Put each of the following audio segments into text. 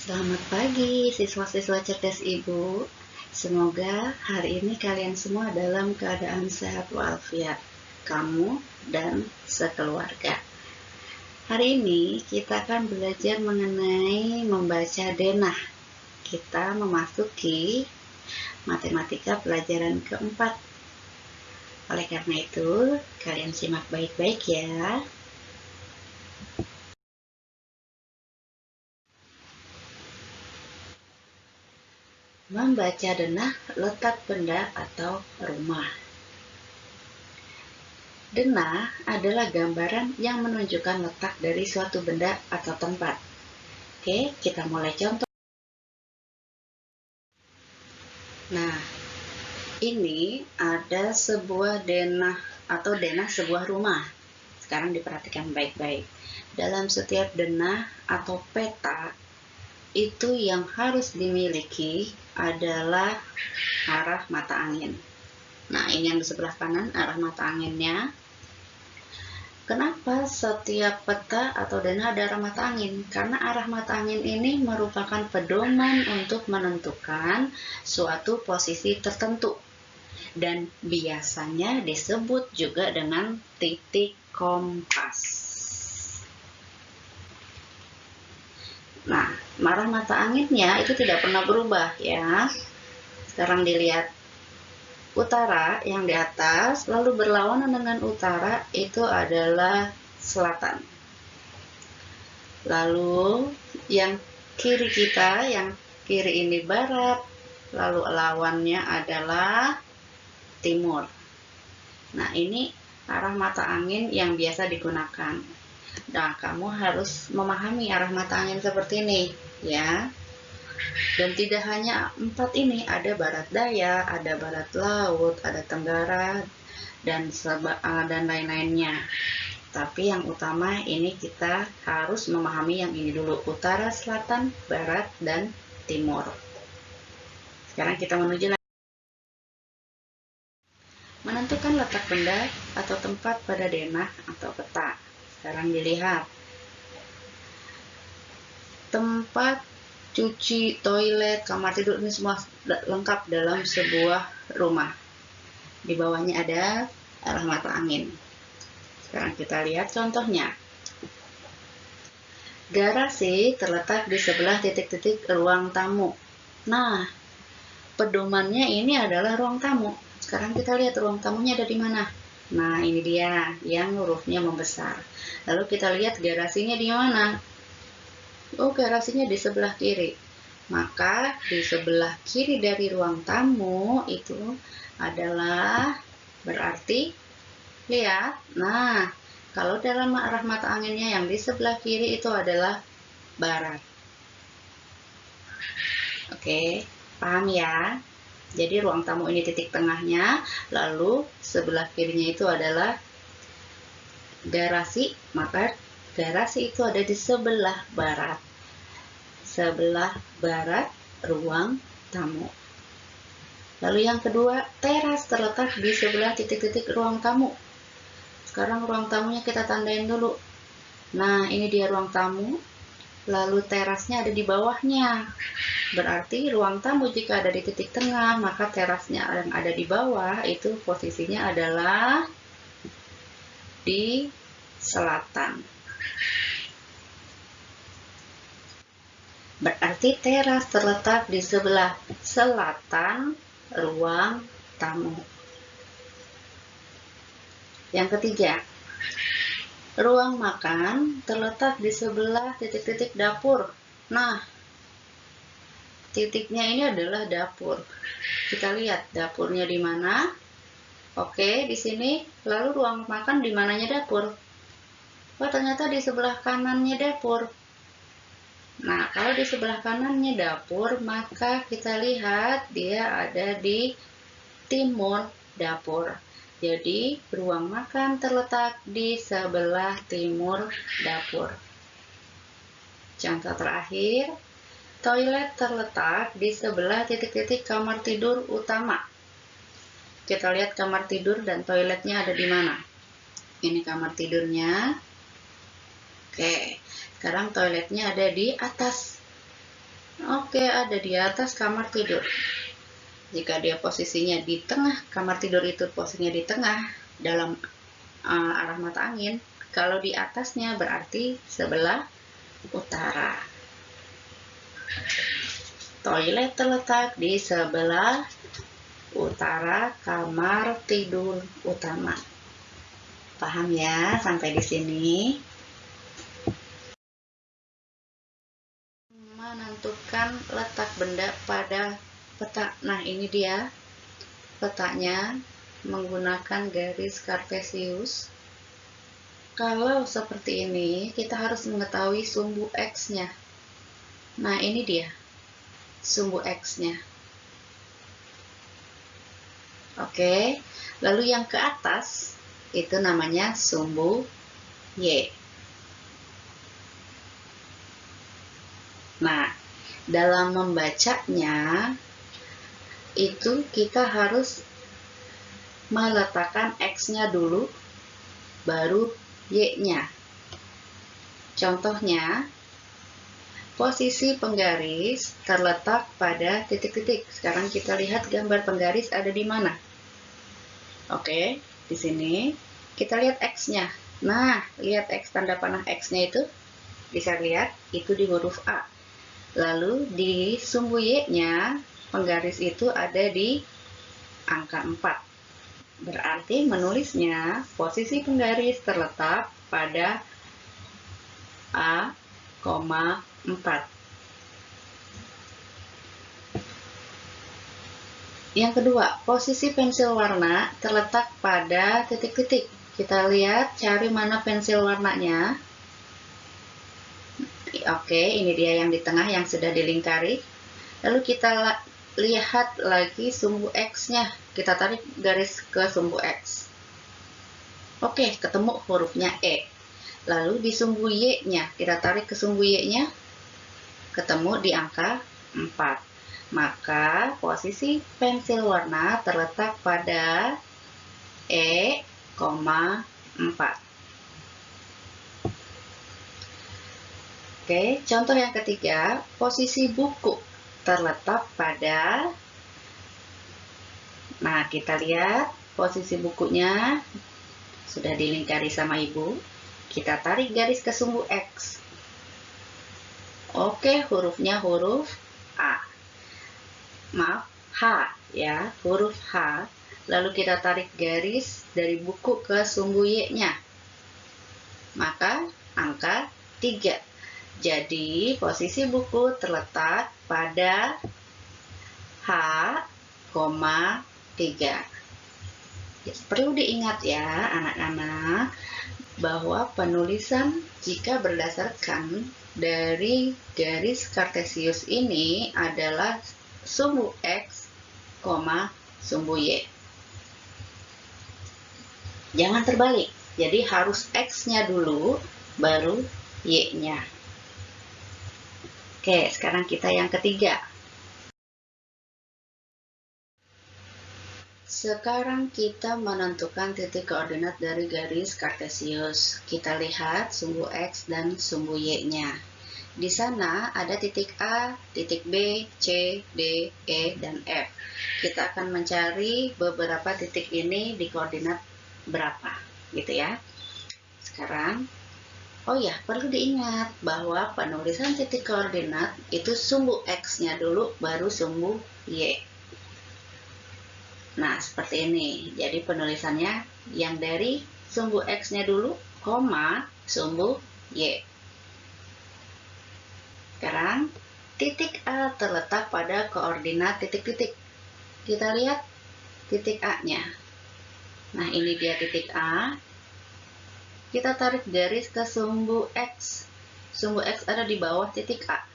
Selamat pagi siswa-siswa cerdas Ibu. Semoga hari ini kalian semua dalam keadaan sehat walafiat, kamu dan sekeluarga. Hari ini kita akan belajar mengenai membaca denah. Kita memasuki matematika pelajaran keempat. Oleh karena itu, kalian simak baik-baik ya. Membaca denah letak benda atau rumah. Denah adalah gambaran yang menunjukkan letak dari suatu benda atau tempat. Oke, kita mulai contoh. Nah, ini ada sebuah denah atau denah sebuah rumah. Sekarang diperhatikan baik-baik. Dalam setiap denah atau peta, itu yang harus dimiliki adalah arah mata angin. Nah, ini yang di sebelah kanan, arah mata anginnya. Kenapa setiap peta atau denah ada arah mata angin? Karena arah mata angin ini merupakan pedoman untuk menentukan suatu posisi tertentu. Dan biasanya disebut juga dengan titik kompas. Nah, arah mata anginnya itu tidak pernah berubah ya. Sekarang dilihat utara yang di atas, lalu berlawanan dengan utara itu adalah selatan. Lalu yang kiri kita, yang kiri ini barat, lalu lawannya adalah timur. Nah, ini arah mata angin yang biasa digunakan. Nah, kamu harus memahami arah mata angin seperti ini ya. Dan tidak hanya 4 ini, ada barat daya, ada barat laut, ada tenggara, dan lain-lainnya. Tapi yang utama ini kita harus memahami yang ini dulu, utara, selatan, barat, dan timur. Sekarang kita menuju menentukan letak benda atau tempat pada denah atau peta. Sekarang dilihat tempat cuci, toilet, kamar tidur, ini semua lengkap dalam sebuah rumah. Di bawahnya ada arah mata angin. Sekarang kita lihat contohnya. Garasi terletak di sebelah titik-titik ruang tamu. Nah, pedomannya ini adalah ruang tamu. Sekarang kita lihat ruang tamunya ada di mana. Nah, ini dia yang hurufnya membesar. Lalu kita lihat garasinya di mana. Oh, garasinya di sebelah kiri. Maka di sebelah kiri dari ruang tamu itu adalah berarti lihat. Nah, kalau dalam arah mata anginnya yang di sebelah kiri itu adalah barat. Oke, paham ya? Jadi ruang tamu ini titik tengahnya, lalu sebelah kirinya itu adalah garasi, maka garasi itu ada di sebelah barat. Sebelah barat ruang tamu. Lalu yang kedua, teras terletak di sebelah titik-titik ruang tamu. Sekarang ruang tamunya kita tandain dulu. Nah, ini dia ruang tamu. Lalu terasnya ada di bawahnya. Berarti ruang tamu jika ada di titik tengah, maka terasnya yang ada di bawah itu posisinya adalah di selatan. Berarti teras terletak di sebelah selatan ruang tamu. Yang ketiga, ruang makan terletak di sebelah titik-titik dapur. Nah, titiknya ini adalah dapur. Kita lihat dapurnya di mana. Oke, di sini. Lalu ruang makan di mananya dapur? Oh, ternyata di sebelah kanannya dapur. Nah, kalau di sebelah kanannya dapur, maka kita lihat dia ada di timur dapur. Jadi, ruang makan terletak di sebelah timur dapur. Contoh terakhir, toilet terletak di sebelah titik-titik kamar tidur utama. Kita lihat kamar tidur dan toiletnya ada di mana. Ini kamar tidurnya. Oke, sekarang toiletnya ada di atas. Oke, ada di atas kamar tidur. Jika dia posisinya di tengah, kamar tidur itu posisinya di tengah dalam arah mata angin, kalau di atasnya berarti sebelah utara. Toilet terletak di sebelah utara kamar tidur utama. Paham ya sampai di sini? Menentukan letak benda pada peta. Nah, ini dia petanya menggunakan garis kartesius. Kalau seperti ini, kita harus mengetahui sumbu X-nya. Nah, ini dia sumbu X-nya. Oke, lalu yang ke atas itu namanya sumbu Y. Nah, dalam membacanya itu kita harus meletakkan X-nya dulu, baru Y-nya. Contohnya, posisi penggaris terletak pada titik-titik. Sekarang kita lihat gambar penggaris ada di mana. Oke, di sini kita lihat X-nya. Nah, lihat X, tanda panah X-nya itu. Bisa lihat, itu di huruf A. Lalu di sumbu Y-nya, penggaris itu ada di angka 4. Berarti menulisnya posisi penggaris terletak pada A, 4. Yang kedua, posisi pensil warna terletak pada titik-titik. Kita lihat, cari mana pensil warnanya. Oke, ini dia yang di tengah yang sudah dilingkari. Lalu kita lihat lagi sumbu X-nya. Kita tarik garis ke sumbu X. Oke, ketemu hurufnya E. Lalu di sumbu Y-nya, kita tarik ke sumbu Y-nya, ketemu di angka 4. Maka posisi pensil warna terletak pada E, 4. Oke, contoh yang ketiga, posisi buku terletak pada, nah kita lihat posisi bukunya sudah dilingkari sama ibu. Kita tarik garis ke sumbu X. Oke, hurufnya huruf A. Maaf, H ya, huruf H. Lalu kita tarik garis dari buku ke sumbu Y-nya. Maka angka 3. Jadi, posisi buku terletak pada H, 3. Perlu diingat ya, anak-anak, bahwa penulisan jika berdasarkan dari garis kartesius ini adalah sumbu X, sumbu Y. Jangan terbalik. Jadi harus X-nya dulu, baru Y-nya. Oke, sekarang kita yang ketiga. Sekarang kita menentukan titik koordinat dari garis kartesius. Kita lihat sumbu X dan sumbu Y-nya. Di sana ada titik A, titik B, C, D, E, dan F. Kita akan mencari beberapa titik ini di koordinat berapa, gitu ya. Sekarang, oh ya, perlu diingat bahwa penulisan titik koordinat itu sumbu X-nya dulu, baru sumbu Y. Nah, seperti ini. Jadi penulisannya yang dari sumbu X-nya dulu, koma, sumbu Y. Sekarang, titik A terletak pada koordinat titik-titik. Kita lihat titik A-nya. Nah, ini dia titik A. Kita tarik garis ke sumbu X. Sumbu X ada di bawah titik A.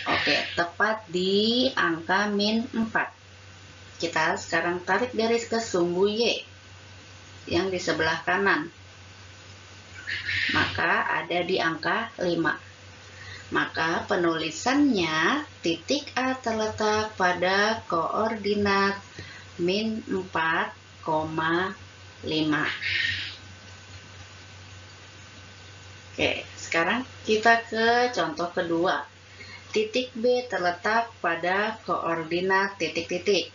Oke, tepat di angka min 4. Kita sekarang tarik garis ke sumbu Y yang di sebelah kanan. Maka ada di angka 5. Maka penulisannya titik A terletak pada koordinat min 4,5. Oke, sekarang kita ke contoh kedua. titik B terletak pada koordinat titik-titik.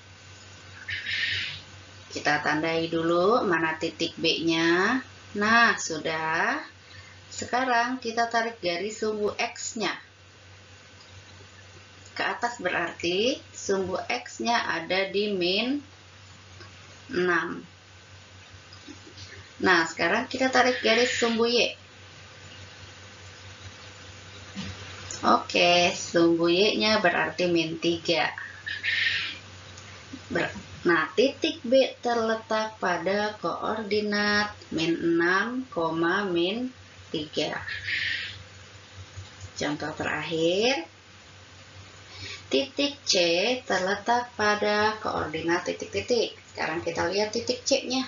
Kita tandai dulu mana titik B-nya. Nah, sudah. Sekarang kita tarik garis sumbu X-nya. Ke atas berarti sumbu X-nya ada di min 6. Nah, sekarang kita tarik garis sumbu Y. Oke, sumbu Y-nya berarti min 3. Nah, titik B terletak pada koordinat min 6, min 3. Contoh terakhir, titik C terletak pada koordinat titik-titik. Sekarang kita lihat titik C-nya.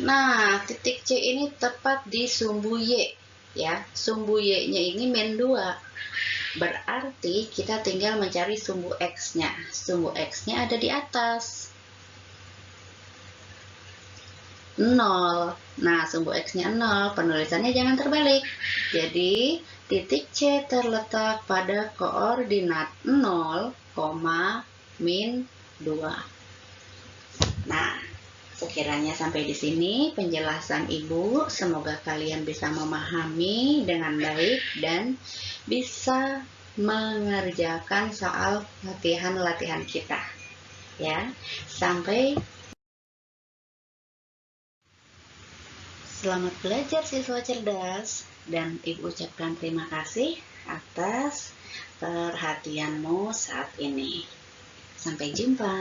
Nah, titik C ini tepat di sumbu Y. Ya, sumbu Y-nya ini min 2. Berarti kita tinggal mencari sumbu X-nya. Sumbu X-nya ada di atas. 0. Nah, sumbu X-nya 0. Penulisannya jangan terbalik. Jadi, titik C terletak pada koordinat 0, min 2. Nah, sekiranya sampai di sini penjelasan Ibu. Semoga kalian bisa memahami dengan baik dan bisa mengerjakan soal latihan-latihan kita. Ya, selamat belajar siswa cerdas, dan Ibu ucapkan terima kasih atas perhatianmu saat ini. Sampai jumpa.